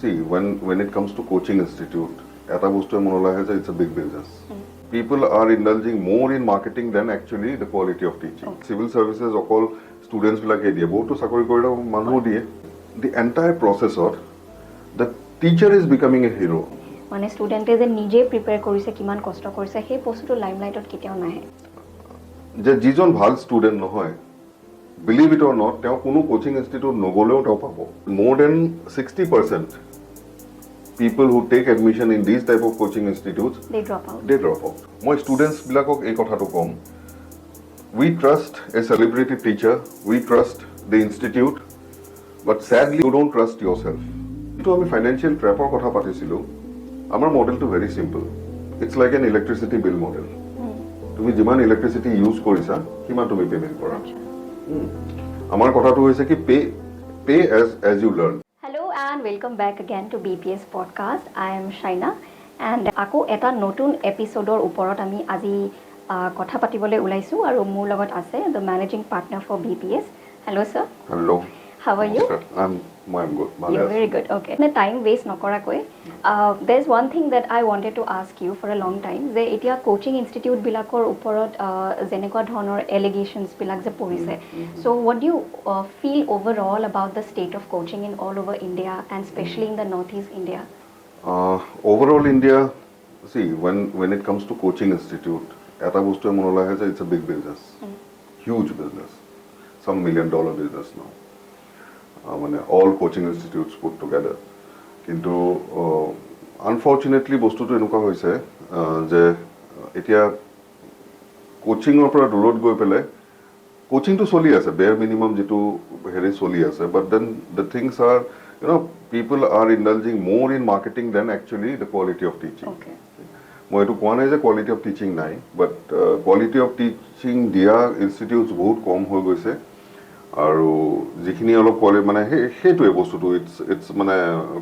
See, when it comes to coaching institute, এটা বস্তু মনলৈ আহে যে it's a big business. People are indulging more in marketing than actually the quality of teaching. Civil services অকল students বিলাকে দিয়ে, বহুতো চাকৰি কৰিলে মানুহো দিয়ে. The entire process of the teacher is becoming a hero. মানে ষ্টুডেণ্টে যে নিজে প্ৰিপেয়াৰ কৰিছে, কিমান কষ্ট কৰিছে, সেই বস্তুটো লাইমলাইটত কেতিয়াও নাহে। যে যিজন ভাল ষ্টুডেণ্ট নহয়, believe it or not, তেওঁ কোনো কোচিং ইনষ্টিটিউট নগলেও তেওঁ পাব। More than 60% people who take admission in these type of coaching institutes, they drop out. মই ষ্টুডেণ্টছ বিলাকক এই কথাটো কম, we trust a celebrity teacher, we trust the institute, but sadly you don't trust yourself. তো আমি financial ট্ৰেপৰ কথা পাতিছিলো। আমাৰ মডেলটো very simple, it's like an electricity bill model. তুমি যিমান ইলেক্ট্ৰিচিটি ইউজ কৰিছা সিমান তুমি পেমেণ্ট কৰা। আমাৰ কথাটো হৈছে কি pay as you learn. Hello and welcome back again to BPS podcast. I am Shaina and আকৌ এটা নতুন এপিসোডৰ ওপৰত আমি আজি কথা পাতিবলৈ ওলাইছো আৰু মোৰ লগত আছে the managing partner for BPS. Hello sir. Hello. How are you? I'm good. You're very good. Okay. Time waste নকৰাকৈ there's one thing that I wanted to ask you for a long time, যে এতিয়া coaching institute বিলাকৰ ওপৰত যেনেকুৱা ধৰণৰ এলিগেশনছ বিলাক যে পৰিছে, so what do you feel overall about the state of coaching in all over India and especially in the northeast India? Overall India, see, when it comes to coaching institute, এটা বস্তু মনলৈ আহে যে it's a big business, huge business, some $1 million business now. মানে all coaching institutes put together. কিন্তু unfortunately বস্তুটো এনেকুৱা হৈছে যে এতিয়া কোচিঙৰ পৰা দূৰত গৈ পেলাই কোচিংটো চলি আছে, বেয়াৰ মিনিমাম যিটো হেৰি চলি আছে, but then the things are people are indulging more in marketing than actually the quality of teaching. মই এইটো কোৱা নাই যে কোৱালিটি অফ টিচিং নাই, বাট কোৱালিটি অফ টিচিং দিয়া ইনষ্টিটিউটছ বহুত কম হৈ গৈছে। আৰু যিখিনি অলপ মানে সেইটোৱে বস্তুটো ইটছ মানে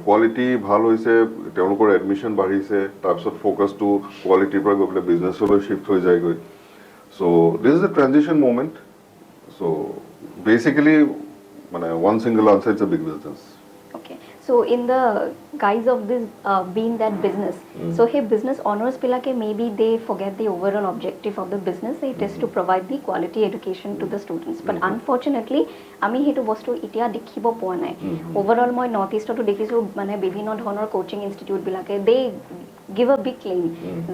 কোৱালিটি ভাল হৈছে, তেওঁলোকৰ এডমিশ্যন বাঢ়িছে, তাৰপিছত ফ'কাছটো কোৱালিটিৰ পৰা গৈ পেলাই বিজনেছলৈ শ্বিফ্ট হৈ যায়গৈ। So' this is a transition movement. So' basically মানে one single answer, it's a big business. Okay, so in the guise of this being that business, so hey, business owners bilake maybe they forget the overall objective of the business. It is to provide the quality education to the students, but unfortunately আমি হেতু বস্তু ইতিয়া দেখিব পোৱা নাই। overall মই north ইষ্টতো দেখিছো মানে বিভিন্ন ধৰণৰ কোচিং ইনষ্টিটিউট বিলাকে they give a big claim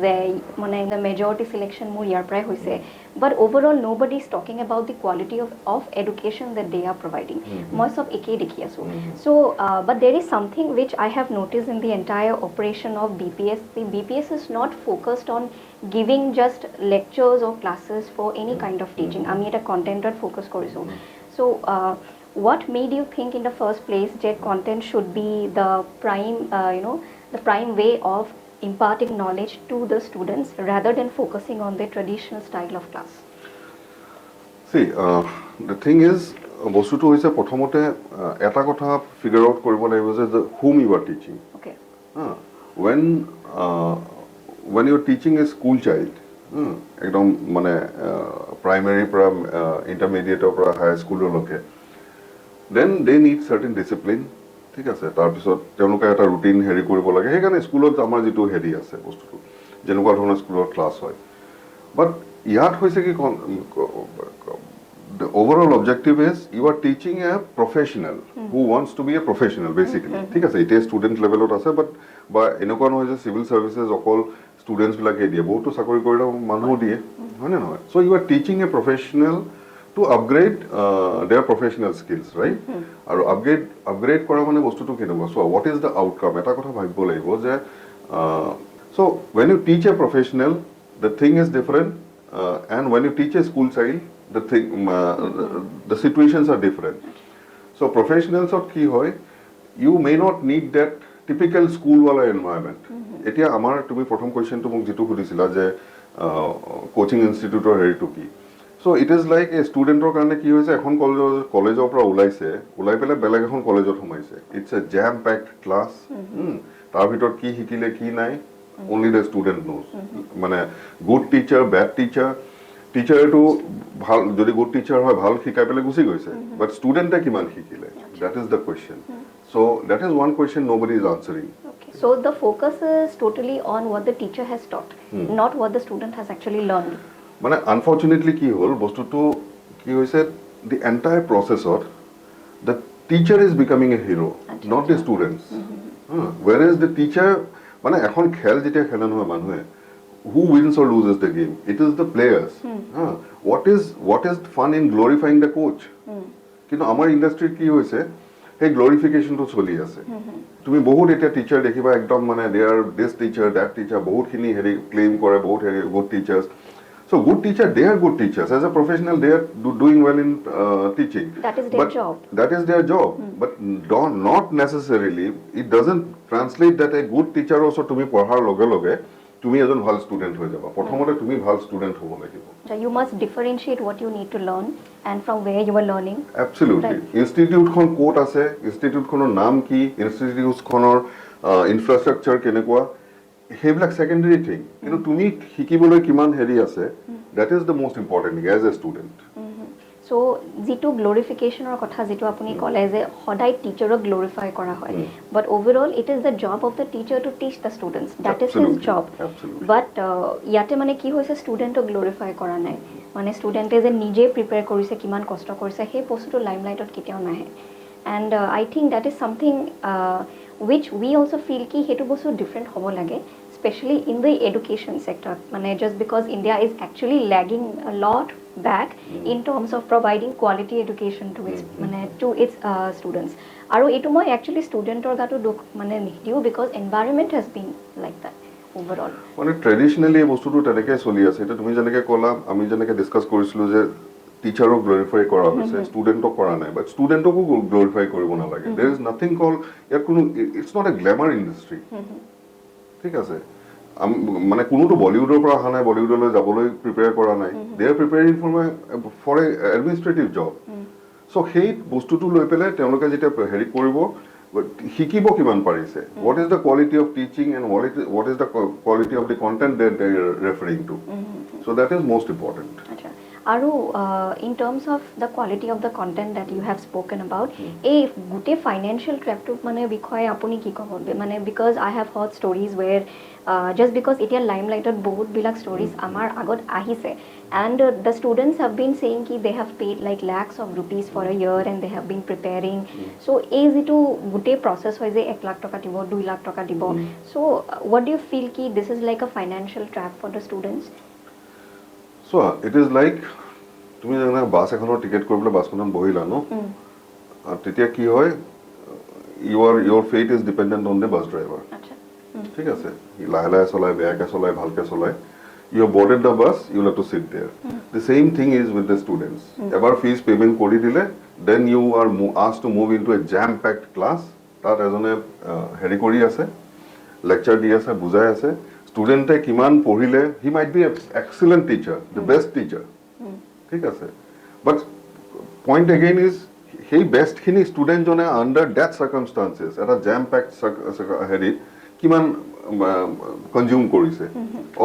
যে মানে the majority selection মোৰ ইয়াৰ পৰাই হৈছে, but overall nobody is talking about the quality of education that they are providing. মই সব একেই দেখি আছো। So but there is something which I have noticed in the entire operation of BPS. The BPS is not focused on giving just lectures or classes for any kind of teaching. আমি এটা কন্টেন্টত focus কৰিছো। So what made you think in the first place that content should be the prime the prime way of imparting knowledge to the students rather than focusing on the traditional style of class? See, the thing is, বস্তুটো হৈছে প্ৰথমতে এটা কথা figure out কৰিব লাগিব যে whom you are teaching. Okay. When you are teaching a school child, একদম মানে প্ৰাইমেৰীৰ পৰা ইণ্টাৰমিডিয়েটৰ পৰা হাই স্কুললৈকে, then they need certain discipline. ঠিক আছে, তাৰপিছত তেওঁলোকে এটা ৰুটিন হেৰি কৰিব লাগে। সেইকাৰণে স্কুলত আমাৰ যিটো হেৰি আছে বস্তুটো যেনেকুৱা ধৰণৰ স্কুলত ক্লাছ হয়, বাট ইয়াত হৈছে কি the overall objective is you are teaching a professional who wants to be a professional basically. ঠিক আছে, এতিয়া ষ্টুডেণ্ট লেভেলত আছে, বাট বা এনেকুৱা নহয় যে চিভিল চাৰ্ভিচেছ অকল ষ্টুডেণ্টছ বিলাকে দিয়ে, বহুতো চাকৰি কৰিলে মানুহো দিয়ে, হয় নে নহয়? So' you are teaching a professional to upgrade their professional skills, right? আৰু upgrade কৰা মানে বস্তুটো কেনেকুৱা? So what is the outcome? এটা কথা ভাবিব লাগিব যে so when you teach a professional, the thing is different, and when you teach a school child, the situations are different. So professionals of কি হয়, you may not need that typical school wala environment. এতিয়া আমাৰ তুমি প্ৰথম কোৱেশ্চনটো মোক যিটো সুধিছিলা যে coaching ইনষ্টিটিউটৰ হেৰিটো কি, so it is like a ষ্টুডেণ্টৰ কাৰণে কি হৈছে, এখন কলেজৰ পৰা ওলাই পেলাই বেলেগ এখন কলেজত সোমাইছে, it's a jam packed class, তাৰ ভিতৰত কি শিকিলে কি নাই only the student knows. মানে গুড টিচাৰ, বেড টিচাৰ, টিচাৰটো ভাল যদি গুড টিচাৰ হয় ভাল শিকাই পেলাই গুচি গৈছে বাট ষ্টুডেণ্টে কিমান শিকিলে that is the question so' that is one question nobody is answering Okay. So the focus is totally on what the teacher has taught, not what the student has actually learned. মানে unfortunately কি হ'ল বস্তুটো কি হৈছে দি entire প্ৰচেছত the teacher is becoming A hero not the students ৱেৰ is the teacher মানে এখন খেল যেতিয়া খেলে নহয় মানুহে who wins or loses the game it is the players what is fun in glorifying the coach কিন্তু আমাৰ ইণ্ডাষ্ট্ৰীত কি হৈছে সেই গ্লৰিফিকেশ্যনটো চলি আছে তুমি বহুত এতিয়া টিচাৰ দেখিবা একদম মানে they are this teacher that teacher বহুতখিনি হেৰি ক্লেইম কৰে বহুত হেৰি good teachers So good teacher, they are good teachers. As a professional, they are doing well in teaching. That is their job. That is their job. But not necessarily, it doesn't translate that a good teacher also to me পঢ়াৰ লগে লগে তুমি এজন ভাল student হৈ যাবা প্ৰথমতে তুমি ভাল ষ্টুডেণ্ট হ'ব লাগিব You must differentiate what you need to learn and from where you are learning. Absolutely. ইনষ্টিটিউটখন ক'ত আছে ইনষ্টিটিউটখনৰ নাম কি ইনষ্টিটিউটখনৰ ইনফ্ৰাষ্ট্ৰাকচাৰ কেনেকুৱা সেইবিলাক ছেকেণ্ডেৰী থিং কিন্তু তুমি শিকিবলৈ কিমান হেৰি আছে that is the most important thing as a student So যিটো গ্লৰিফিকেশ্যনৰ কথা যিটো আপুনি ক'লে যে সদায় টিচাৰক গ্লৰিফাই কৰা হয় but overall it is the job of the teacher to teach the students that is his job but ইয়াতে মানে কি হৈছে ষ্টুডেণ্টক গ্লৰিফাই কৰা নাই মানে ষ্টুডেণ্টে যে নিজে প্ৰিপেয়াৰ কৰিছে কিমান কষ্ট কৰিছে সেই বস্তুটো লাইমলাইটত কেতিয়াও নাহে and I think that is something which we also feel ki hetu bostu different hobo lage especially in the education sector mane just because India is actually lagging a lot back in terms of providing quality education to its students aru etu moi actually student or gato duk mane nidiu because environment has been like that overall মানে ট্ৰেডিশনালি এই বস্তুটো তেনেকে চলি আছে এটা তুমি যেনেকে কলা আমি যেনেকে ডিসকাস কৰিছিলো যে টিচাৰক গ্লৰিফাই কৰা হৈছে ষ্টুডেণ্টক কৰা নাই বাট ষ্টুডেণ্টকো গ্লৰিফাই কৰিব নালাগে দেৰ ইজ নাথিং কল ইয়াত কোনো it's not a glamour industry ঠিক আছে মানে কোনোতো বলিউডৰ পৰা অহা নাই বলিউডলৈ যাবলৈ প্ৰিপেয়াৰ কৰা নাই they are preparing for a administrative job so' সেই বস্তুটো লৈ পেলাই তেওঁলোকে যেতিয়া হেৰি কৰিব শিকিব কিমান পাৰিছে what is the quality of teaching and what is the quality of the content that they are referring to so' that is most important আৰু in terms of the quality of the content that you have spoken about এই গোটেই financial ট্ৰেপটোক মানে বিষয়ে আপুনি কি ক'ব মানে because I have heard stories where just because এতিয়া লাইমলাইটত বহুতবিলাক ষ্টৰিজ আমাৰ আগত আহিছে and the students have been saying ki they have paid like lakhs of rupees for a year and they have been preparing so is it to gute process hoy je 1 lakh taka dibo 2 lakh taka dibo so what do you feel ki this is like a financial trap for the students so it is like তুমি জানা বাস এখনৰ ticket কৰিবলৈ বাসখনত বহিলা ন তেতিয়া কি হয় your fate is dependent on the bus driver আচ্ছা ঠিক আছে লাহে লাহে চলাই বেয়াকে চলাই ভালকে চলাই you have boarded the bus you will have to sit there the same thing is with the students ever fees payment কৰি দিলে then you are asked to move into a jam packed class তাত এজনে হেৰি কৰি আছে lecture দি আছে বুজাই আছে ষ্টুডেণ্টে কিমান পঢ়িলে he might be an excellent teacher the best teacher ঠিক আছে but point again is সেই বেস্ট খিনি ষ্টুডেণ্ট জনে আন্ডাৰ ডেট সাৰ্কামস্টান্সেস এটা জাম পেক্ট হেৰি কিমান কনজিউম কৰিছে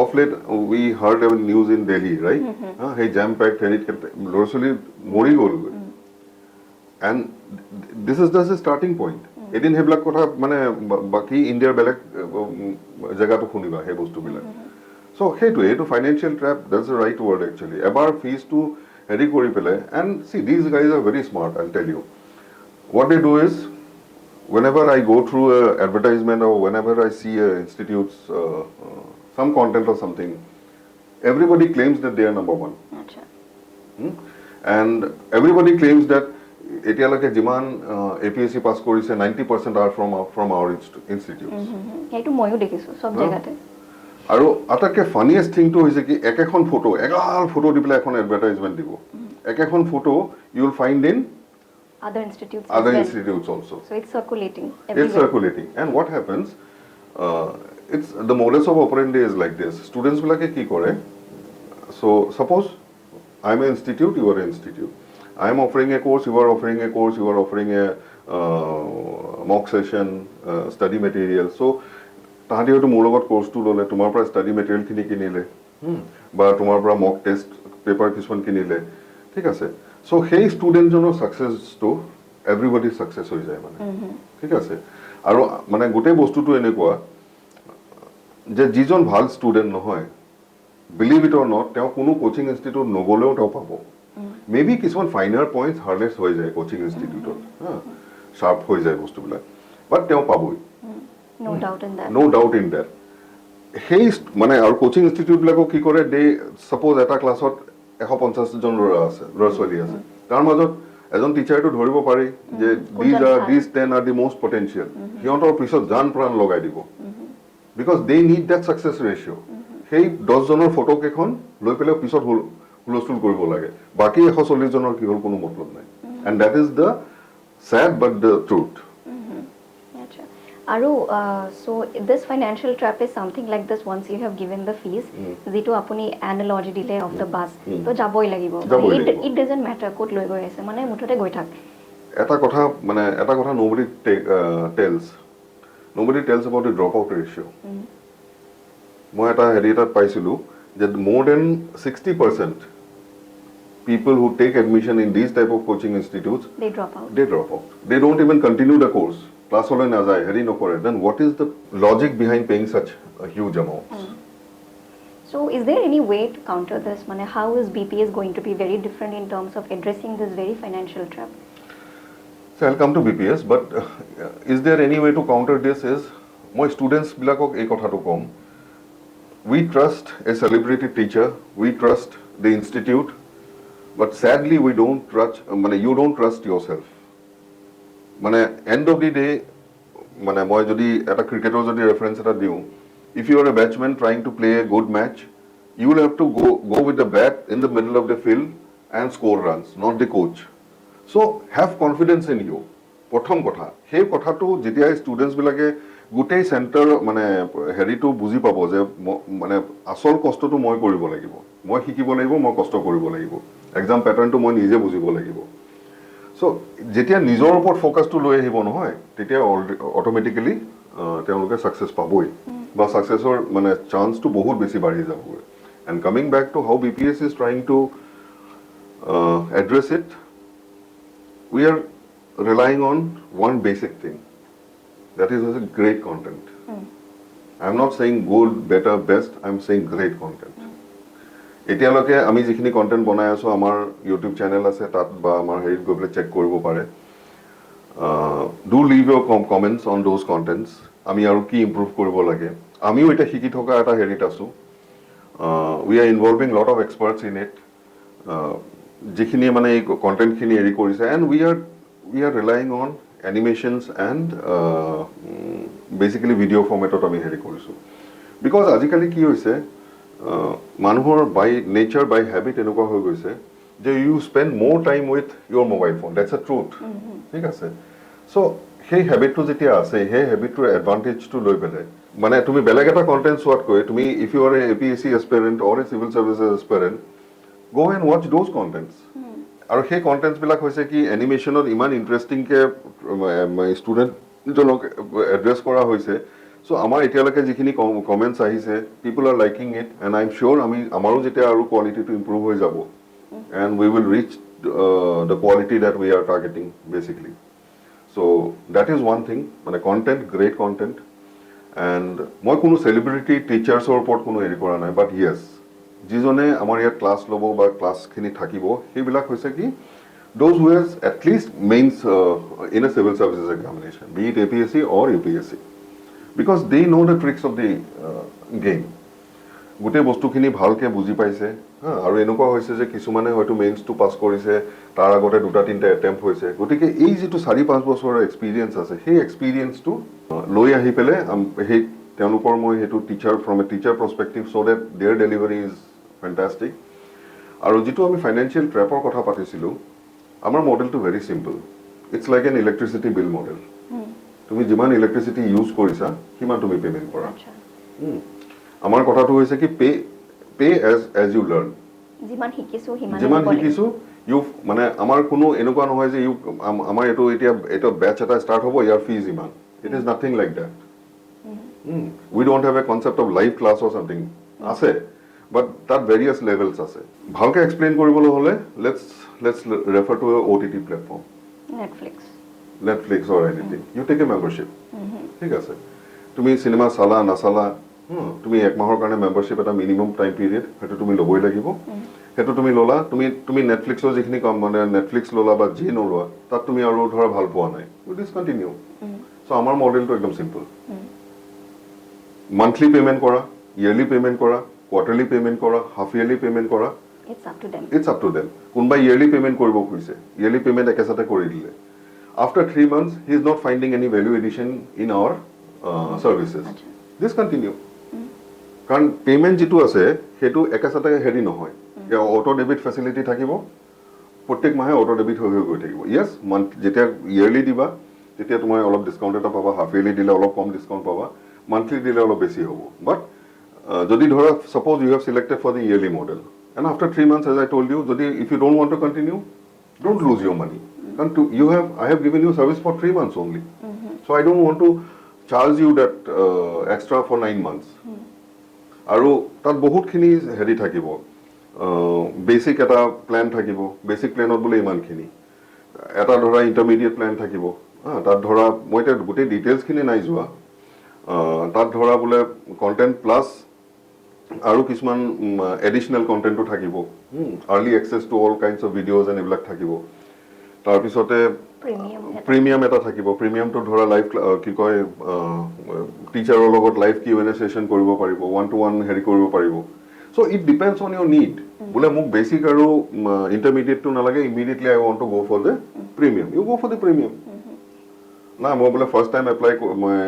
of late we heard a news in Delhi right সেই জাম পেক্ট হেৰিত ল'ৰা ছোৱালী মৰি গ'লগৈ and this is just a starting point এদিন সেইবিলাক কথা মানে বাকী ইণ্ডিয়াৰ বেলেগ জেগাটো শুনিবা সেই বস্তুবিলাক চ' সেইটোৱে এইটো financial ট্ৰেপ that's the right word actually এবাৰ ফিজটো হেৰি কৰি পেলাই and C these guys R very smart I tell you what they do is whenever I go through a advertisement or whenever I see a institute's some content or something everybody claims that they are number one acha and everybody claims that etialake jiman APSC pass korise 90% are from our institutes এইটো ময়ো দেখিছো সব জায়গাতে আৰু আটাকে ফানিয়েষ্ট থিংটো হৈছে কি একেখন photo এগাল ফটো দি পেলাই এখন এডভাৰটাইজমেন্ট দিব একেখন photo you will find in other institutes also so it's circulating everywhere. It's circulating and what happens it's the modus of operandi is like this students bilake ki kore so suppose I am an institute you are an institute I am offering a course you are offering a course you are offering a mock session study material so tahati hoto মোৰ লগত কোৰ্সটো ললে তোমাৰ পৰা study material খিনি কিনিলে বা তোমাৰ পৰা মক টেষ্ট পেপাৰ কিছুমান কিনিলে ঠিক আছে সো সেই ষ্টুডেণ্টজনৰ ছাকচেছটো এভৰিবডি ছাকচেছ হৈ যায় মানে ঠিক আছে আৰু মানে গোটেই বস্তুটো এনেকুৱা যে যিজন ভাল ষ্টুডেণ্ট নহয় বিলিভ ইট অৰ নট তেওঁ কোনো কোচিং ইনষ্টিটিউট নগ'লেও তেওঁ পাব মেবি কিছুমান ফাইনাৰ পইণ্টছ হাৰ্নেছ হৈ যায় কোচিং ইনষ্টিটিউটত শ্বাৰ্প হৈ যায় বস্তুবিলাক বাট তেওঁ পাবই No doubt in that. No doubt in that. সেই মানে আৰু কোচিং ইনষ্টিটিউটবিলাকক কি কৰে দে ছাপ'জ এটা ক্লাছত 150 জন ল'ৰা ছোৱালী আছে তাৰ মাজত এজন টিচাৰটো ধৰিব পাৰি যে these 10 are the most potential সিহঁতৰ পিছত জান প্ৰাণ লগাই দিব because they need that success ratio' সেই 10 জনৰ ফটো কেইখন লৈ পেলাই পিছত হুলস্থুল কৰিব লাগে বাকী 140 জনৰ কি হ'ল কোনো মতলব নাই and that is the sad but the truth. Aru, so this financial trap is something like this once you have given the fees jitu apuni analogy delay of the bus to jaboi lagibo it doesn't matter kot loi goi ase mane muthote goi thak eta kotha nobody tells about the dropout ratio moi eta heritat paisilu that more than 60% people who take admission in these type of coaching institutes they drop out they don't even continue the course class hole na jay heri no kore then what is the logic behind paying such a huge amounts so is there any way to counter this mane how is BPS going to be very different in terms of addressing this very financial trap so I'll come to BPS but is there any way to counter this is my students bilakok ei kotha to kom we trust a celebrity teacher we trust the institute but sadly we don't trust you don't trust yourself মানে end of the day মানে মই যদি এটা ক্ৰিকেটৰ যদি reference এটা দিও if you are a batsman trying to play a good match you will have to go with the bat in the middle of the field and score runs not the coach so have confidence in you প্ৰথম কথা সেই কথাটো যেতিয়া students বিলাকে গোটেই centre মানে হেৰিটো বুজি পাব যে মানে আসল কষ্টটো মই কৰিব লাগিব মই শিকিব লাগিব মই কষ্ট কৰিব লাগিব এক্সাম প্যাটাৰ্নটো মই নিজে বুজিব লাগিব সো যেতিয়া নিজৰ ওপৰত ফোকাসটো লৈ আহিব নহয় তেতিয়া অটোমেটিক্যালি তেওঁলোকে সাকসেস পাবই বা সাকসেসৰ মানে চান্সটো বহুত বেছি বাঢ়ি যাব and coming back to how BPS is trying to address it we are relying on one basic thing that is great content I'm not saying good better best I'm saying great content এতিয়ালৈকে আমি যিখিনি content বনাই আছো আমাৰ YouTube channel আছে তাত বা আমাৰ হেৰিত গৈ পেলাই চেক কৰিব পাৰে do leave your comments on those contents আমি আৰু কি ইমপ্ৰুভ কৰিব লাগে আমিও এটা শিকি থকা এটা হেৰিত আছো we are involving lot of experts in it যিখিনি মানে এই কন্টেন্টখিনি হেৰি কৰিছে and we are relying on animations and basically video' ফৰ্মেটত আমি হেৰি কৰিছোঁ বিকজ আজিকালি কি হৈছে মানুহৰ বাই নেচাৰ বাই হেবিট এনেকুৱা হৈ গৈছে যে ইউ স্পেণ্ড মোৰ time with Euro mobile phone that's A truth ঠিক আছে চ' সেই হেবিটটো যেতিয়া আছে সেই হেবিটটোৰ এডভান্টেজটো লৈ পেলাই মানে তুমি বেলেগ এটা কণ্টেণ্ট চোৱাতকৈ তুমি if you are a APSC aspirant or a civil services aspirant go' and watch those contents আৰু সেই কণ্টেণ্টছবিলাক হৈছে কি এনিমেশ্যনত ইমান ইণ্টাৰেষ্টিংকৈ ষ্টুডেণ্টজনক এড্ৰেছ কৰা হৈছে সো আমাৰ এতিয়ালৈকে যিখিনি কমেন্টস আহিছে people are liking it and I am sure আমি আমাৰো যেতিয়া আৰু কোৱালিটিটো ইম্প্ৰুভ হৈ যাব and we will reach the quality that we are targeting basically so that is one thing মানে কণ্টেণ্ট গ্ৰেট কণ্টেণ্ট এণ্ড মই কোনো চেলিব্ৰিটি টিচাৰ্ছৰ ওপৰত কোনো হেৰি কৰা নাই বাট য়েছ যিজনে আমাৰ ইয়াত ক্লাছ ল'ব বা ক্লাছখিনি থাকিব সেইবিলাক হৈছে কি those who has at least mains in a civil services examination be it APSC or UPSC because they know the tricks of the game গোটেই বস্তুখিনি ভালকে বুজি পাইছে আৰু এনেকুৱা হৈছে যে কিছুমানে হয়তো মেইনছটো পাছ কৰিছে তাৰ আগতে দুটা তিনিটা এটেম্প্ট হৈছে গতিকে এই যিটো 4-5 বছৰৰ এক্সপিৰিয়েঞ্চ আছে সেই এক্সপিৰিয়েঞ্চটো লৈ আহি পেলাই সেই তেওঁলোকৰ মই সেইটো teacher from a teacher perspective so that their delivery is fantastic আৰু যিটো আমি ফাইনেন্সিয়েল ট্ৰেপৰ কথা পাতিছিলোঁ আমাৰ মডেলটো very simple it's like an electricity bill model তুমি যিমান ইলেক্ট্ৰিচিটি ইউজ কৰিছা সিমান তুমি পেমেণ্ট কৰা আমাৰ কথাটো হৈছে কি পে এজ ইউ লাৰ্ণ যিমান শিকিছো ইউ মানে আমাৰ কোনো এনেকুৱা নহয় যে ইউ আমাৰ এইটো এতিয়া এটা বেচ এটা ষ্টাৰ্ট হ'ব ইয়াৰ ফিজ ইমান it is nothing like that we don't have a concept of live class or something আছে বাট তাত ভেৰিয়াছ লেভেলছ আছে ভালকৈ এক্সপ্লেইন কৰিবলৈ হ'লে let's refer to OTT platform Netflix or anything. You take a membership. ঠিক আছে তুমি cinema চালা নাচালা তুমি এক মাহৰ কাৰণে মেম্বাৰশ্বিপ এটা মিনিমাম টাইম পিৰিয়ড সেইটো তুমি ল'বই লাগিব সেইটো তুমি ল'লা তুমি নেটফ্লিক্সৰ যিখিনি কাম মানে নেটফ্লিক্স ল'লা বা যি নলোৱা তাত তুমি আৰু ধৰা ভাল পোৱা নাই ইউ ডিছকণ্টিনিউ চ' আমাৰ মডেলটো একদম চিম্পল মান্থলি পেমেণ্ট কৰা ইয়াৰলি পেমেণ্ট কৰা কোৱাৰ্টাৰলি পেমেণ্ট কৰা হাফ ইয়াৰলি পেমেণ্ট কৰা ইটছ আপ টু দেম কোনোবাই ইয়াৰলি পেমেণ্ট কৰিব খুজিছে ইয়াৰলি পেমেণ্ট একেচাতে কৰি দিলে after 3 months he is not finding any value addition in our services discontinue কাৰণ পেমেণ্ট যিটো আছে সেইটো একেচাতে হেৰি নহয় অটো ডেবিট ফেচিলিটি থাকিব প্ৰত্যেক মাহে অটো ডেবিট হৈ গৈ থাকিব য়েছ যেতিয়া ইয়াৰলি দিবা তেতিয়া তোমাৰ অলপ ডিছকাউণ্ট এটা পাবা হাফ ইয়াৰলি দিলে অলপ কম ডিছকাউণ্ট পাবা মান্থলি দিলে অলপ বেছি হ'ব বাট যদি ধৰা suppose you have selected for the yearly model and after 3 months as I told you যদি if you don't want to continue don't lose your money and I have given you service for 3 months only so I don't want to charge you that extra for 9 months আৰু তাত বহুতখিনি হেৰি থাকিব basic এটা plan থাকিব basic প্ল্যানত বোলে ইমানখিনি এটা ধৰা ইন্টাৰমিডিয়েট প্ল্যান থাকিব তাত ধৰা মই এটা গোটেই ডিটেইলছখিনি নাই যোৱা তাত ধৰা বোলে কন্টেন্ট প্লাস আৰু কিছুমান এডিশনাল কন্টেন্টটো থাকিব early access to all kinds of videos and এইবিলাক থাকিব তাৰপিছতে প্ৰিমিয়াম এটা থাকিব প্ৰিমিয়ামটো ধৰা লাইভ কি কয় টিচাৰৰ লগত লাইভ Q&A সেশন কৰিব পাৰিব 1-to-1 হেৰি কৰিব পাৰিব so it depends on your need বোলে মোক বেসিক আৰু ইন্টাৰমিডিয়েটটো নালাগে immediately I want to go for the premium you go for the premium না মই বোলে ফাৰ্স্ট টাইম এপ্লাই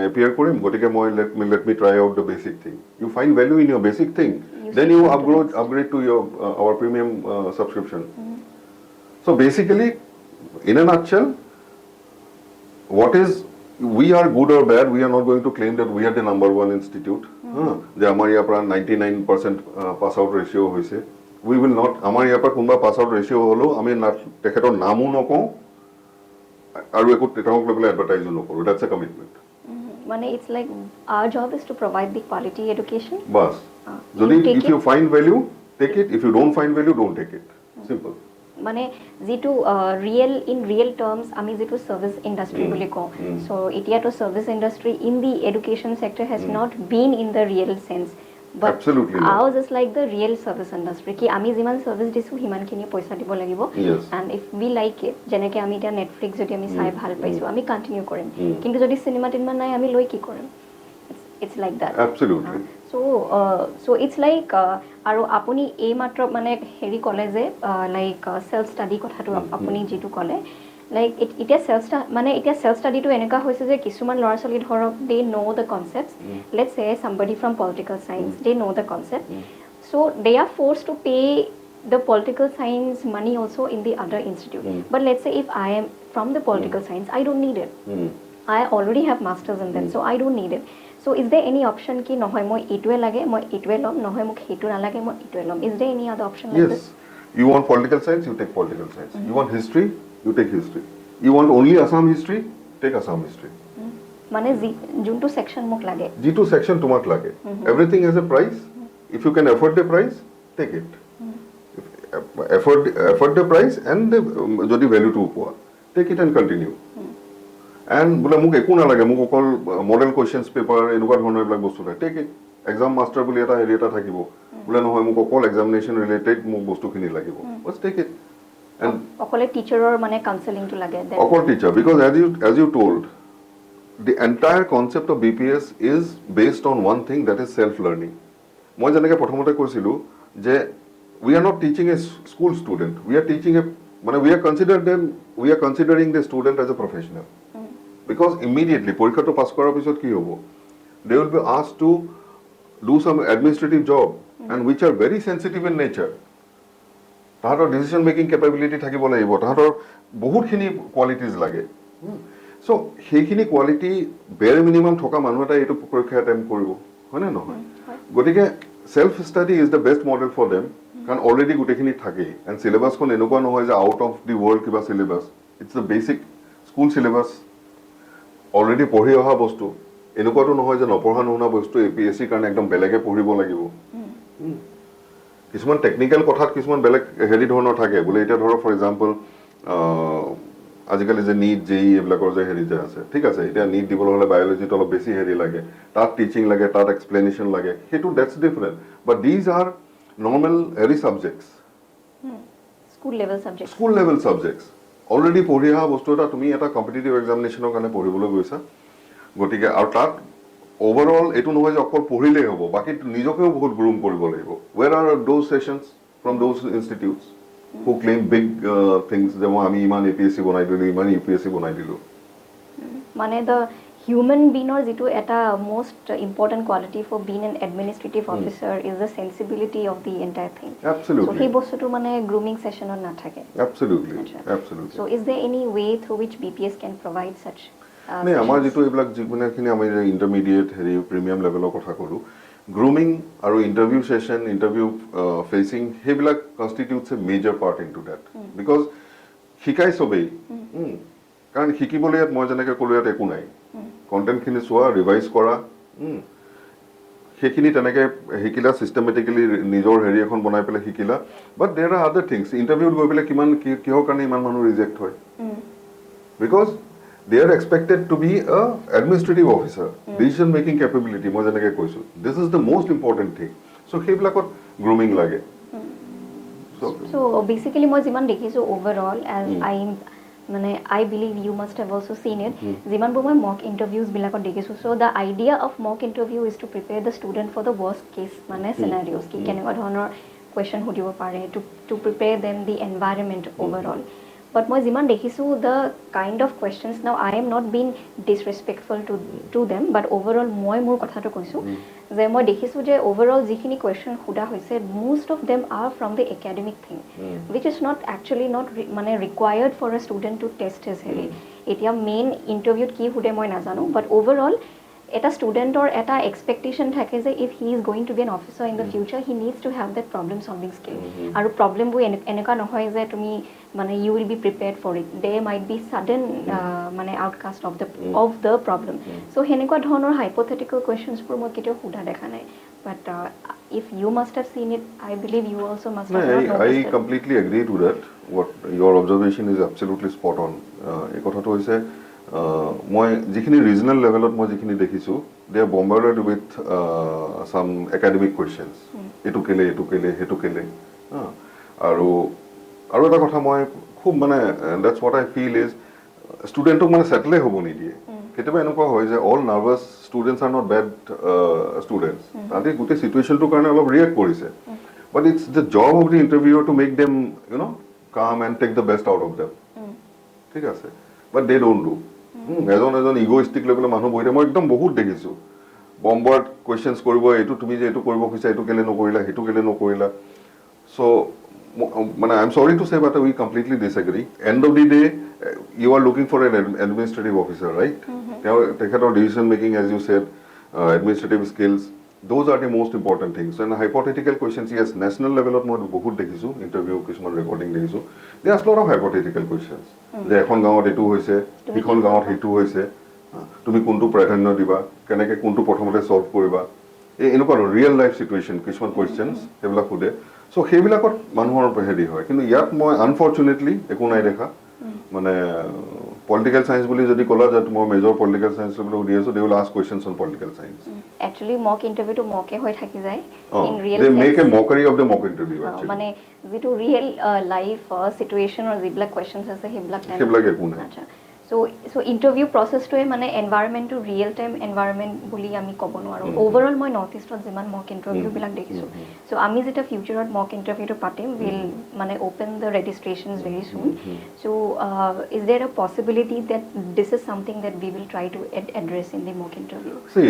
এপিয়াৰ কৰিম গতিকে মই let me try out the basic thing you find value in your basic thing then you upgrade to your our premium subscription so basically in a nutshell what is we are good or bad we are not going to claim that we are the number one institute যে আমাৰ ইয়াৰ পৰা 99% pass out ৰেশিও হৈছে we will not আমাৰ ইয়াৰ পৰা কোনবা pass out ৰেশিও হলো আমি তেখেতৰ নামও নকওঁ আৰু একো তেখেতক লৈ এডভাৰটাইজো নকৰো that's a commitment মানে it's like our job is to provide the quality education বাস যদি if you find value take it if you don't find value don't take it simple মানে যেটো ৰিয়েল টাৰ্মছ আমি যেটো সাৰ্ভিস ইন্ডাষ্ট্ৰি বুলি কওঁ so এতিয়াটো service industry in the education sector has not been in the real sense but ours is like the real service industry ki ami jiman service disu himan khini paisa dibo lagibo and if we like it jeneke ami ta Netflix jodi ami sai bhal paisu ami continue korim kintu jodi cinema tinma nai ami loi ki korim it's like that absolutely so it's like aru apuni ei matro mane heri kole je like self study kotha to apuni jitu kole like it is self study to eneka hoise je kisuman lora soli dhorok they know the concepts let's say somebody from political science they know the concept so they are forced to pay the political science money also in the other institute but let's say if I am from the political science I don't need it I already have masters in that so I don't need it so is there any option ki nohoy moi etue lage moi etue lom nohoy mok hetu na lage moi etue lom is there any other option like this you want political science you take political science you want history you take history you want only Assam history take Assam history মানে juntu section mok lage jitu section tumak lage everything has a price if you can afford the price take it afford the price and jodi value to poa take it and continue and bula muk eku na lage muk okol model questions paper enuka dhoroner ebla bostu take it exam master buli eta heri eta thakibo bula nohoy muk okol examination related muk bostu khini lagibo bas take it and okole teacher or mane counseling to lage then okol teacher because as you told the entire concept of BPS is based on one thing that is self learning moi janeke prothomote koisilu je we are not teaching a school student we are teaching a mane we are considering the student as a professional because immediately porikha to pass korar pisot ki hobo they will be asked to do some administrative job and which are very sensitive in nature তাহাঁতৰ decision making capability থাকিব লাগিব তাহাঁতৰ বহুতখিনি qualities লাগে so সেইখিনি quality বেৰ minimum থকা মানুহ এটা এইটো পৰীক্ষা এটেম্প কৰিব হয়নে নহয় গতিকে self study is the best model for them কাৰণ অলৰেডি গোটেইখিনি থাকে এণ্ড চিলেবাছখন এনেকুৱা নহয় যে আউট অফ দি ৱৰ্ল্ড কিবা syllabus it's the basic school syllabus already পঢ়ি অহা বস্তু এনেকুৱাটো নহয় যে নপঢ়া নুশুনা বস্তু APSC কাৰণে একদম বেলেগে পঢ়িব লাগিব কিছুমান টেকনিক্যাল কথাত কিছুমান বেলেগ হেৰি ধৰণৰ থাকে বোলে এতিয়া ধৰক ফৰ এক্সাম্পল আজিকালি যে নিট জেই এইবিলাকৰ যে হেৰি যে আছে ঠিক আছে এতিয়া নিট দিবলৈ হ'লে বায়'লজিত অলপ বেছি হেৰি লাগে তাত টিচিং লাগে তাত এক্সপ্লেনেশ্যন লাগে সেইটো that's different but these are normal হেৰি subjects school level subjects already পঢ়ি অহা বস্তু এটা তুমি এটা কম্পিটিটিভ এক্সামিনেশ্যনৰ কাৰণে পঢ়িবলৈ গৈছা গতিকে আৰু তাত overall এইটো নহয় যে অকল পঢ়িলেই হ'ব বাকি নিজকেও বহুত গ্ৰুম কৰিব লাগিব where are those sessions from those institutes who claim big things যেমন আমি ইমান APSC বনাই দিলো ইমান UPSC বনাই দিলো মানে the human being or jitu eta most important quality for being an administrative officer is the sensibility of the entire thing absolutely so he bostu to mane grooming session on na thake absolutely Achha. absolutely so is there any way through which BPS can provide such নাই আমাৰ যেটো এইবিলাক যিখিনি আমি intermediate হেৰি premium লেভেলৰ কথা কৰো গ্ৰুমিং আৰু ইন্টাৰভিউ সেশন ইন্টাৰভিউ ফেসিং হেবিলাক constitutes a major part into that because শিকাই সবেই কাৰণ শিকিবলৈ ইয়াত মই যেনেকৈ ক'লো ইয়াত একো নাই কন্টেন্টখিনি চোৱা ৰিভাইজ কৰা সেইখিনি তেনেকৈ শিকিলা চিষ্টেমেটিকেলি নিজৰ হেৰি এখন বনাই পেলাই শিকিলা বাট দেৰ আৰ আদাৰ থিংছ ইন্টাৰভিউত গৈ পেলাই কিহৰ কাৰণে ইমান মানুহ ৰিজেক্ট হয় because they are expected to be a administrative officer decision making capability মই যেনেকৈ কৈছো this is the most important thing so সেইবিলাকত grooming লাগে so basically মই যিমান দেখিছো overall as I believe you must have also seen it যিমান মই mock interviews বিলাকত দেখিছো so the idea of mock interview is to prepare the student for the worst case scenarios কি কেনেকুৱা ধৰণৰ question সুধিব পাৰে to prepare them the environment overall but মই যিমান দেখিছো the kind of questions now I am not being disrespectful to them but overall মই মোৰ কথাটো কৈছো যে মই দেখিছো যে overall যিখিনি question খুদা হৈছে most of them are from the academic thing which is not actually not মানে required for a student to test his heavy এতিয়া main interview কি খুদে মই নাজানো but overall এটা ষ্টুডেন্টৰ এটা এক্সপেক্টেশন থাকে যে if he is going to be an officer in the future he needs to have that problem solving skill আৰু প্ৰবলেমবোৰ এনেকা নহয় যে তুমি মানে you will be prepared for it there might be sudden মানে outcast of the problem so হেনেকুৱা ধৰণৰ hypothetical questions বোৰ মই কেতিয়াও খুদা দেখা নাই but if you must have seen it I believe you also must have not noticed I completely agree to that what your observation is absolutely spot on এই কথাটো হৈছে মই যিখিনি ৰিজনাল লেভেলত মই যিখিনি দেখিছো দে আৰ বম্বাৰ্ডেড উইথ সাম একাডেমিক কোৱেশ্চনছ এটু কেলে হেতু কেলে আৰু এটা কথা মই খুব মানে that's what I feel is ষ্টুডেণ্টক মানে সেটেলে হ'ব নিদিয়ে কেতিয়াবা এনেকুৱা হয় যে all nervous students are not bad students তাতে গোটেই চিটুৱেশ্যনটোৰ কাৰণে অলপ ৰিয়েক্ট কৰিছে but it's the job of the interviewer to make them calm and take the best out of them ঠিক আছে বাট দে ডোন্ট ডু এজন ইগোইষ্টিক লৈ পেলাই মানুহ বহি থাকে মই একদম বহুত দেখিছো বম্বাৰ্ড কুৱেশ্যনছ কৰিব এইটো তুমি যে এইটো কৰিব খুজিছা এইটো কেলে নকৰিলা সেইটো কেলে নকৰিলা চ' মানে I am sorry to say but we completely disagree end of the day you are looking for an administrative officer right তেখেতৰ decision making as you said administrative skills those are the most important things and hypothetical questions yes national level of মই বহুত দেখিছো interview কিছুমান recording দেখিছো there are a lot of hypothetical questions যে এখন গাঁৱত এটো হৈছে ইখন গাঁৱত হেতু হৈছে তুমি কোনটো প্ৰাধান্য দিবা কেনেকৈ কোনটো প্ৰথমতে সলভ কৰিবা এনেকুৱা ৰিয়েল লাইফ সিচুৱেচন কিছুমান কোৱেশ্চনছ সেইবিলাক খুদে সো সেইবিলাকত মানুহৰ হেৰি হয় কিন্তু ইয়াত মই আনফৰ্চুনেটলি একো নাই দেখা মানে political science বুলি যদি কলা যে তোমাৰ মেজৰ political science লৈ উঠি আছে they will ask questions on political science actually mock interview to mock হৈ থাকি যায় in real they make a mockery of the mock interview actually মানে যেটো real life situation or যিবিলাক questions আছে সেইবিলাক একো নাই আচ্ছা so interview process to মানে environment to real time environment বুলি আমি ক'ব নোৱাৰো overall মই নৰ্থ ইষ্টত যিমান mock interview বিলাক দেখিছো so আমি যেটা future mock interview to পাতিম will মানে open the registrations very soon so is there a possibility that this is something that we will try to address in the mock interview see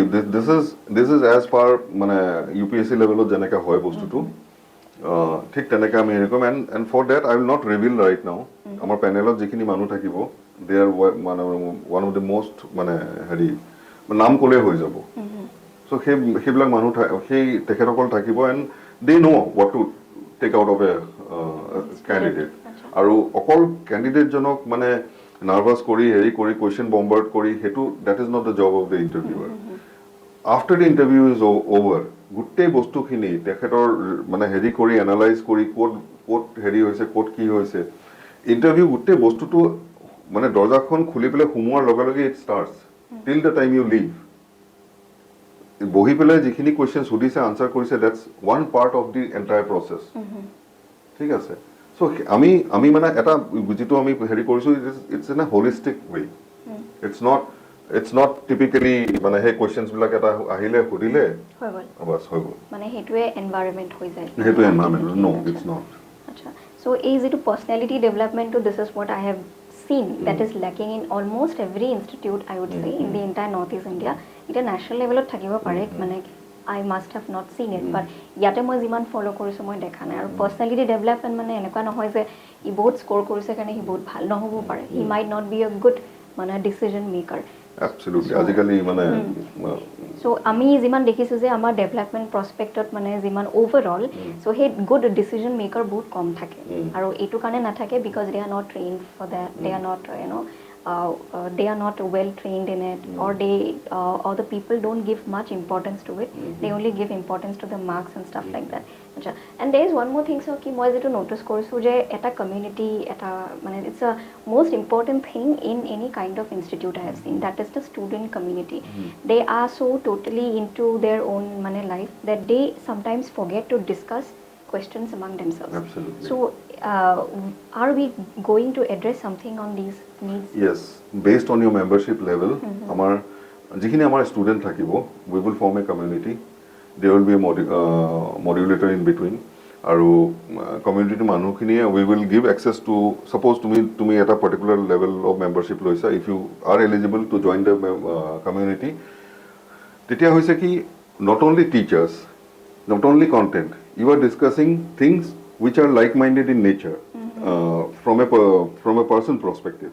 this is as per মানে UPSC level যেনেকা হয় বস্তুটো ঠিক তেনেকা আমি ৰেকমেন্ড and for that I will not reveal right now আমাৰ প্যানেলত যিখিনি মানুহ থাকিব they are one of the most মানে হেৰি নাম ক'লে হৈ যাব so সেইবিলাক মানুহ সেই তেখেতসকল থাকিব and they know what to take out of a candidate আৰু অকল ক্যান্ডিডেট জনক মানে নাৰ্ভাছ কৰি হেৰি কৰি কোৱেশ্চন বম্বাৰ্ড কৰি হেতু that is not the job of the interviewer after the interview is over গোটেই বস্তুখিনি তেখেতৰ মানে হেৰি কৰি এনালাইজ কৰি ক'ত হেৰি হৈছে ক'ত কি হৈছে ইণ্টাৰভিউ গোটেই বস্তুটো মানে দৰ্জাখন খুলি পেলাই সোমোৱাৰ লগে লগে ইট ষ্টাৰ্টছ টিল দ্য টাইম ইউ লিভ বহি পেলাই যিখিনি কুৱেশ্যন সুধিছে আনচাৰ কৰিছে that's one part of the entire process ঠিক আছে চ' আমি মানে এটা যিটো আমি হেৰি কৰিছোঁ it's in a holistic way it's not typically মানে সেই কুৱেশ্যনছবিলাক এটা আহিলে সুধিলে বাছ হৈ গ'ল মানে সেইটোৱে এনভাইৰনমেণ্ট হৈ যায় সেইটোৱে এনভাইৰনমেণ্ট নো ইটছ নট আচ্ছা চ' এই যিটো পাৰ্চনেলিটি ডেভেলপমেণ্টটো this is what I have seen that is lacking in almost every institute I would say in the entire Northeast India. It is national level of thakibo pare mane I must have not seen it but yate moi jiman follow korisu moi dekha nai aru personality development mane eneka nohoy je I bahut score korise kane hi bahut bhal nohobo pare he might not be a good mane decision maker absolutely আজিকালি মানে so আমি যিমান দেখিছো যে আমাৰ development প্ৰসপেক্টত মানে যিমান overall so he good decision maker বহুত কম থাকে আৰু এইটো কাৰণে নাথাকে because they are not trained for that they are not they are not well trained in it or the people don't give much importance to it they only give importance to the marks and stuff like that and there is one more thing so ki moi jetu notice korisu je eta community eta mane it's a most important thing in any kind of institute I have seen that is the student community they are so totally into their own mane life that they sometimes forget to discuss questions among themselves absolutely so are we going to address something on these needs yes based on your membership level amar jikhini amar student thakibo we will form a community there will be a modulator in between aru community manu khini we will give access to suppose tumi at a particular level of membership loisa if you are eligible to join the community tetia hoise ki not only teachers not only content you are discussing things which are like-minded in nature from a person perspective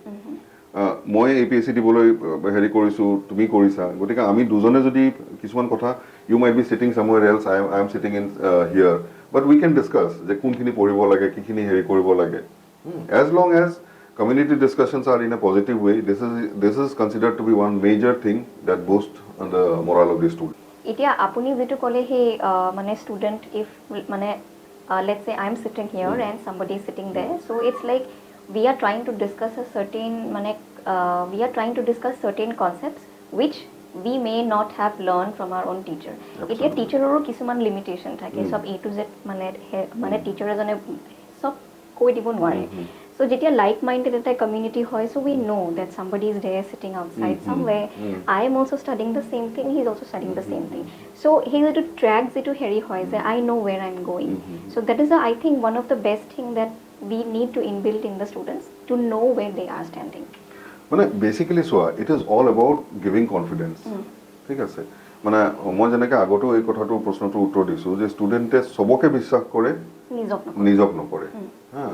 মই APSC দিবলৈ হেৰি কৰিছো তুমি কৰিছা গতিকে আমি দুজনে যদি কিছুমান কথা you might be sitting somewhere else I am sitting in here but we can discuss যে কোনখিনি পঢ়িব লাগে কিখিনি হেৰি কৰিব লাগে as long as community discussions are in a positive way this is considered to be one major thing that boosts the morale of the student এতিয়া আপুনি যেটো কলে হে মানে student if মানে let's say I am sitting here and somebody is sitting there so it's like we are trying to discuss a certain we are trying to discuss certain concepts which we may not have learned from our own teacher এতিয়া টিচাৰৰো কিছুমান limitation থাকে সব A to Z মানে teacher এজনে সব কৈ দিব নোৱাৰে so যেতিয়া like minded eta community hoy so we know that somebody is there sitting outside somewhere I am also studying the same thing he is also studying the same thing so he is to track to heri hoy that I know where I am going so that is I think one of the best thing that we need to inbuild in the students to know where they are standing মানে basically soya it is all about giving confidence ঠিক আছে মানে মই যেনেকৈ আগতো এই কথাটো প্ৰশ্নটো উত্তৰ দিছো যে ষ্টুডেণ্টে সবকে বিশ্বাস কৰে নিজক নকৰে হা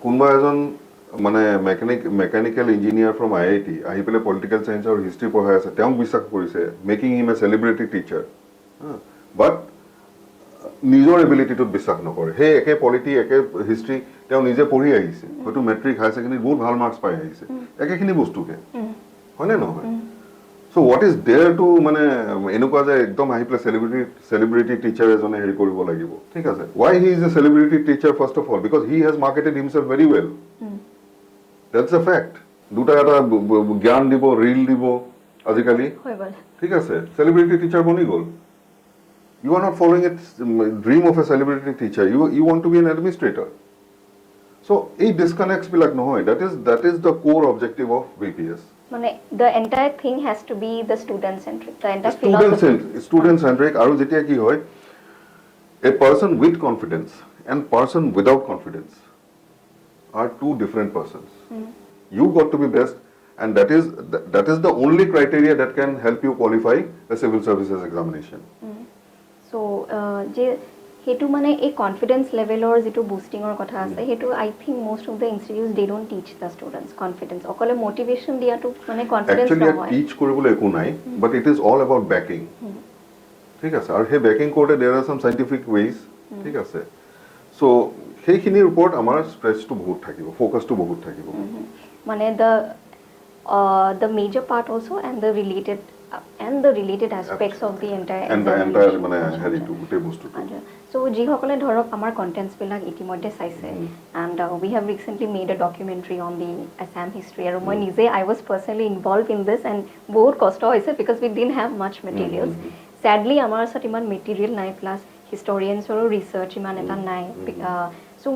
কোনবা এজন মানে মেকানিক্যাল ইঞ্জিনিয়াৰ ফ্ৰম IIT আহি পেলাই পলিটিক্যাল সায়েন্স আৰু হিষ্ট্ৰি পঢ়াই আছে তেওঁ বিশ্বাস কৰিছে মেকিং হিম এ সেলিব্ৰিটি টিচাৰ বাট নিজৰ এবিলিটিটোত বিশ্বাস নকৰে হে একে পলিটি একে হিষ্ট্ৰি তেওঁ নিজে পঢ়ি আহিছে হয়তো মেট্ৰিক হাই সেকেন্ডাৰী বহুত ভাল মাৰ্কস পাই আহিছে একেখিনি বস্তুকে হয়নে নহয় so what is there to মানে এনেকুৱা যে একদম আহি পেলাই celebrity teacher এজনে হেৰি কৰিব লাগিব ঠিক আছে why he is a celebrity teacher first of all because he has marketed himself very well that's a fact দুটা এটা জ্ঞান দিব ৰীল দিব আজিকালি হৈ গল ঠিক আছে celebrity teacher বনি গল you are not following a dream of a celebrity teacher you want to be an administrator so এই disconnects বিলাক নহয় that is the core objective of BPS মানে the entire thing has to be the student centric the entire philosophy student centric আৰু যেতিয়া কি হয় a person with confidence and person without confidence are two different persons you got to be best and that is the only criteria that can help you qualify a civil services examination so je hetu mane a confidence level or jitu boosting or kotha ase hetu I think most of the institutes they don't teach the students confidence okole motivation dia to mane confidence actually teach koribole eku nai but it is all about backing ঠিক আছে আৰু হে backing korte there are some scientific ways ঠিক আছে so সেইখিনিৰ ওপৰত আমাৰ স্ট্ৰেছটো বহুত থাকিব ফোকাসটো বহুত থাকিব mane the major part also and the related and the related aspects of the entire entire মানে হেৰিটো গোটেই বস্তুটো so যিসকলে ধৰক আমাৰ কণ্টেণ্টছবিলাক ইতিমধ্যে চাইছে and we have recently made a documentary on the Assam history আৰু মই নিজে I was personally involved in this and বহুত কষ্ট হৈছে because we didn't have much materials sadly আমাৰ ওচৰত ইমান material নাই plus historiansৰো research ইমান এটা নাই so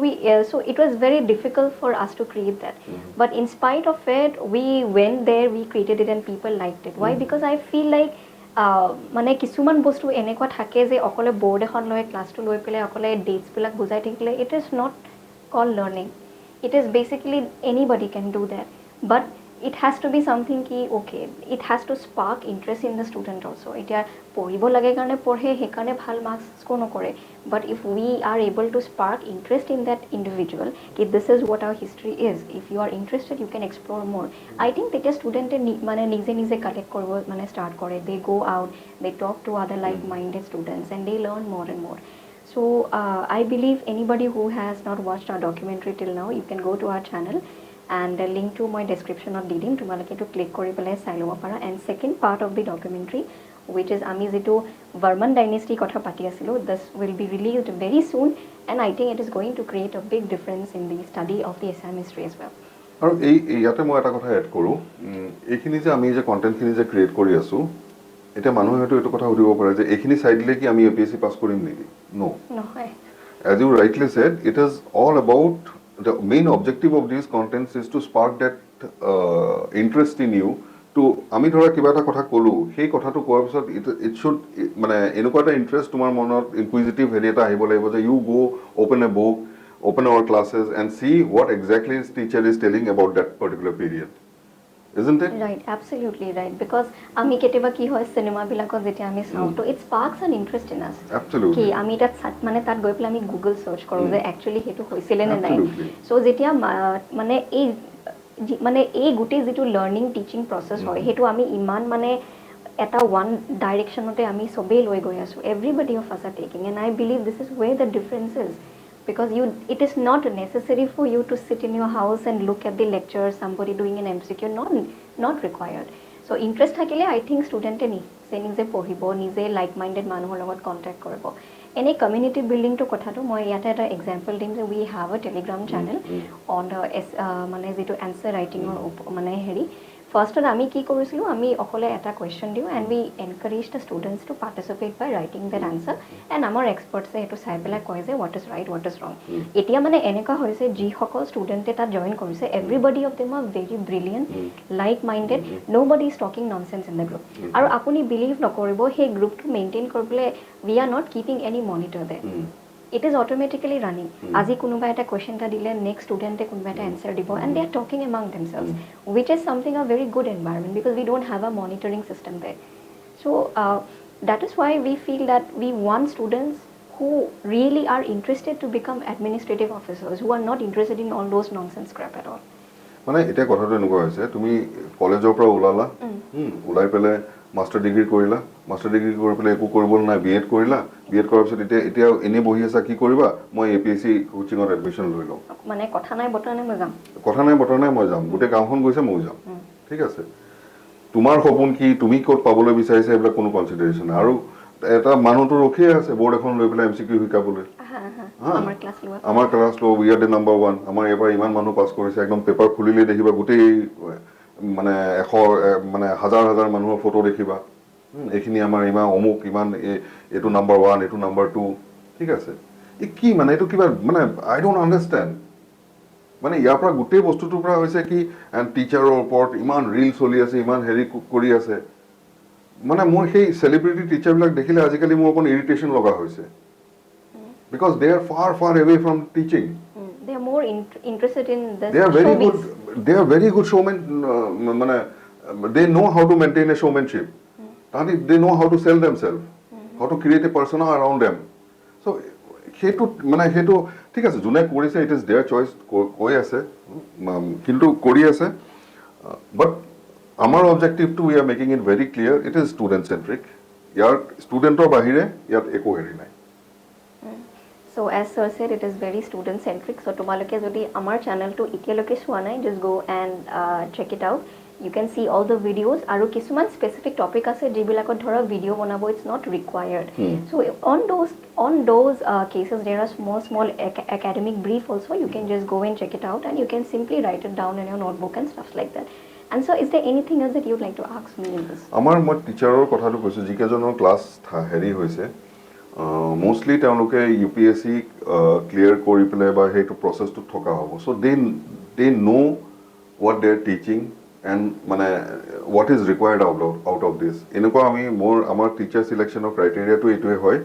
it was very difficult for us to create that but in spite of it we went there we created it and people liked it why because I feel like মানে কিছুমান বস্তু এনেকুৱা থাকে যে অকলে বোৰ্ড এখন লৈ ক্লাছটো লৈ পেলাই অকলে ডেটছবিলাক বুজাই থাকিলে it is not called learning it is basically anybody can do that but it has to be something ki okay it has to spark interest in the student also এতিয়া পঢ়িব লাগে কাৰণে পঢ়ে হেকাৰণে ভাল মাৰ্কস স্কোৰ নকৰে but if we are able to spark interest in that individual ki this is what our history is if you are interested you can explore more I think that student মানে নিজে নিজে collect কৰিব মানে start কৰে they go out they talk to other like minded students and they learn more and more so I believe anybody who has not watched our documentary till now you can go to our channel and the link to my description of দিম তোমালোকে to click কৰি পেলাই চাই ল'ব পাৰা and second part of the documentary which is আমি যেটো Varman dynasty কথা পাতি আছিলো this will be released very soon and I think it is going to create a big difference in the study of the Assam history as well আৰু ইয়াতে মই এটা কথা এড কৰো এইখিনি যে আমি যে কন্টেন্টখিনি যে ক্ৰিয়েট কৰি আছো এটা মানুহে হয়তো এইটো কথা সুধিব পাৰে যে এইখিনি চাই দিলে কি আমি APSC পাস কৰিম নেকি নো নহয় as you rightly said it is all about the main objective of these contents is to spark that interest in you to আমি ধৰা কিবা এটা কথা কলো সেই কথাটো কোৱাৰ পিছত it should মানে এনেকুৱা এটা ইন্টাৰেষ্ট তোমাৰ মনত ইনকুইজিটিভ হেৰি এটা আহিব লাগিব যে you go open a book open our classes and see what exactly his teacher is telling about that particular period isn't it right absolutely right because আমি কেতিয়াবা কি হয় সিনেমা বিলাকত যেতিয়া আমি চাওঁ তো it sparks an interest in us absolutely কি আমি তাত মানে তাত গৈ পেলাই আমি গুগল সার্চ কৰো যে একচুয়ালি হেতু হৈছিলে নে নাই সো যেতিয়া মানে এই গোটেই যেটো লার্নিং টিচিং প্রসেস হয় হেতু আমি ইমান মানে এটা ওয়ান ডাইরেকশনতে আমি সবেই লৈ গৈ আছো everybody of us are taking and I believe this is where the difference is because it is not necessary for you to sit in your house and look at the lecture somebody doing an MCQ not required so interest thakile I think student নিজে পঢ়িব নিজে like minded মানুহৰ লগত contact কৰিব এনে community building to কথাটো মই ইয়াতে এটা এক্সাম্পল দিম যে we have a telegram channel on the মানে যেটো answer writing মানে হেৰি ফাৰ্স্টত আমি কি কৰিছিলো আমি অকলে এটা কোয়েশ্চন দিও and we encourage the students to participate by writing their answer and আমাৰ experts এটো চাই পেলাই কয় যে what is right what is wrong এতিয়া মানে এনেকা হৈছে যি সকল ষ্টুডেন্টে তাত জয়েন কৰিছে everybody of them are very brilliant like minded nobody is talking nonsense in the group আৰু আপুনি বিলিভ নকৰিব সেই গ্ৰুপটো মেইনটেইন কৰিবলে we are not keeping any monitor there it is automatically running আজি কোনোবা এটা কোয়েশ্চন টা দিলে নেক্সট স্টুডেন্টে কোনোবা এটা আনসার দিব and they are talking among themselves which is something a very good environment because we don't have a monitoring system there so that is why we feel that we want students who really are interested to become administrative officers who are not interested in all those nonsense crap at all মানে এটা কথাটো এনেকুৱা হৈছে তুমি কলেজৰ পৰা ওলালা ওলাই পেলে মাস্টাৰ ডিগ্ৰী কৰিলা মাস্টাৰ ডিগ্ৰী কৰি পেলে একো কৰিবল নাই বিএড কৰিলা বিএড কৰাৰ পিছত এতিয়া এনে বহি আছা কি কৰিবা মই APSC কোচিংত এডমিশন লৈ লওঁ মানে কথা নাই বতৰা নাই মই যাম গোটেই গাঁওখন গৈছে মই যাম ঠিক আছে তোমাৰ সপোন কি তুমি ক'ত পাবলৈ বিচাৰিছা এইবিলাক কোনো কনসিডাৰেশন নাই আৰু এটা মানুহটো ৰখিয়ে আছে বোৰ্ড এখন লৈ পেলাই MCQ শিকাবলৈ আমাৰ ক্লাছ লো উই আৰ দ্য নাম্বাৰ 1 আমাৰ এবাৰ ইমান মানুহ পাছ কৰিছে একদম পেপাৰ খুলিলে দেখিবা গোটেই মানে 100 মানে হাজাৰ হাজাৰ মানুহৰ ফটো দেখিবা এখিনি আমাৰ ইমান অমুক ইমান এটো নাম্বাৰ 1 এটো নাম্বাৰ 2 ঠিক আছে কি মানে এটো কিবা মানে আই ডোন্ট আন্ডাৰস্ট্যান্ড মানে ইয়াৰ পৰা গোটেই বস্তুটোৰ পৰা হৈছে কি এণ্ড টিচাৰৰ ওপৰত ইমান ৰিল চলি আছে ইমান হেৰি কৰি আছে মানে মোৰ সেই সেলিব্ৰিটি টিচাৰবিলাক দেখিলে আজিকালি মোৰ অকন ইৰিটেশন লগা হৈছে because they are far away from teaching they are more interested in this they are very good showmen মানে they know how to maintain a showmanship they know how to sell themselves how to create a persona around them so হেতু মানে হেতু ঠিক আছে জুনে কৰিছে it is their choice কৈ আছে কিন্তু কৰি আছে but আমাৰ objective to we are making it very clear it is student centric ইয়াৰ ষ্টুডেন্টৰ বাহিৰে ইয়াত একো হেৰি নাই so as sir said it is very student centric so তোমালোকে যদি আমাৰ channel to এতিয়ালৈকে চোৱা নাই just go and check it out you can see all the videos আৰু কিছুমান specific topic আছে যিবিলাকত ধৰক video বনাব it's not required. So on those cases there are small academic brief also, you can just go and check it out and you can simply write it down in your notebook and stuff like that. And so is there anything else that you'd like to ask me in this? আমাৰ মই টিচাৰৰ কথাটো কৈছোঁ যিকেইজনৰ class হেৰি হৈছে mostly তেওঁলোকে UPSC clear কৰি পেলাই বা সেইটো প্ৰচেছটো থকা হ'ব চ' দে নো what they're teaching and মানে what is required out of this এনেকুৱা আমি আমাৰ টিচাৰ চিলেকশ্যনৰ ক্ৰাইটেৰিয়াটো এইটোৱে হয়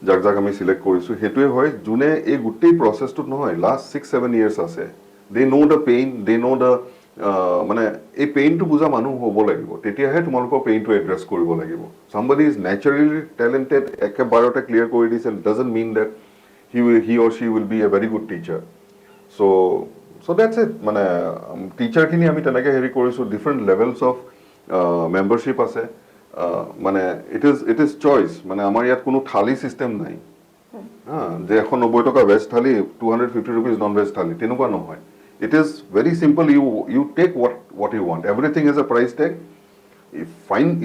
যাক আমি চিলেক্ট কৰিছোঁ সেইটোৱে হয় যোনে এই গোটেই প্ৰচেছটোত নহয় লাষ্ট 6-7 years আছে দে know the pain De know the মানে এই পেইনটো বুজা মানুহ হ'ব লাগিব তেতিয়াহে তোমালোকৰ পেইনটো এড্ৰেছ কৰিব লাগিব somebody is naturally talented একেবাৰতে ক্লিয়াৰ কৰি দিছে doesn't mean that he or she will be a very good teacher so that's it মানে টিচাৰখিনি আমি তেনেকৈ হেৰি কৰিছোঁ ডিফাৰেণ্ট লেভেলছ অফ মেম্বাৰশ্বিপ আছে মানে ইট ইজ চইচ মানে আমাৰ ইয়াত কোনো থালি চিষ্টেম নাই যে 190 টকা ভেজ থালি 250 rupees নন ভেজ থালি তেনেকুৱা নহয় it is very simple you take what you want everything is a price tag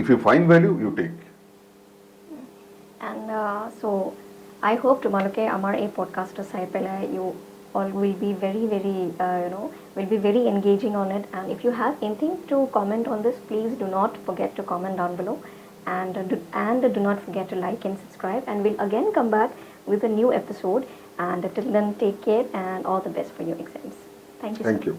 if you find value you take and so I hope tomaloke amar ei podcast sai pela you all will be very will be very engaging on it and if you have anything to comment on this please do not forget to comment down below and do not forget to like and subscribe and we'll again come back with a new episode and till then take care and all the best for your exams. Thank you. Thank you.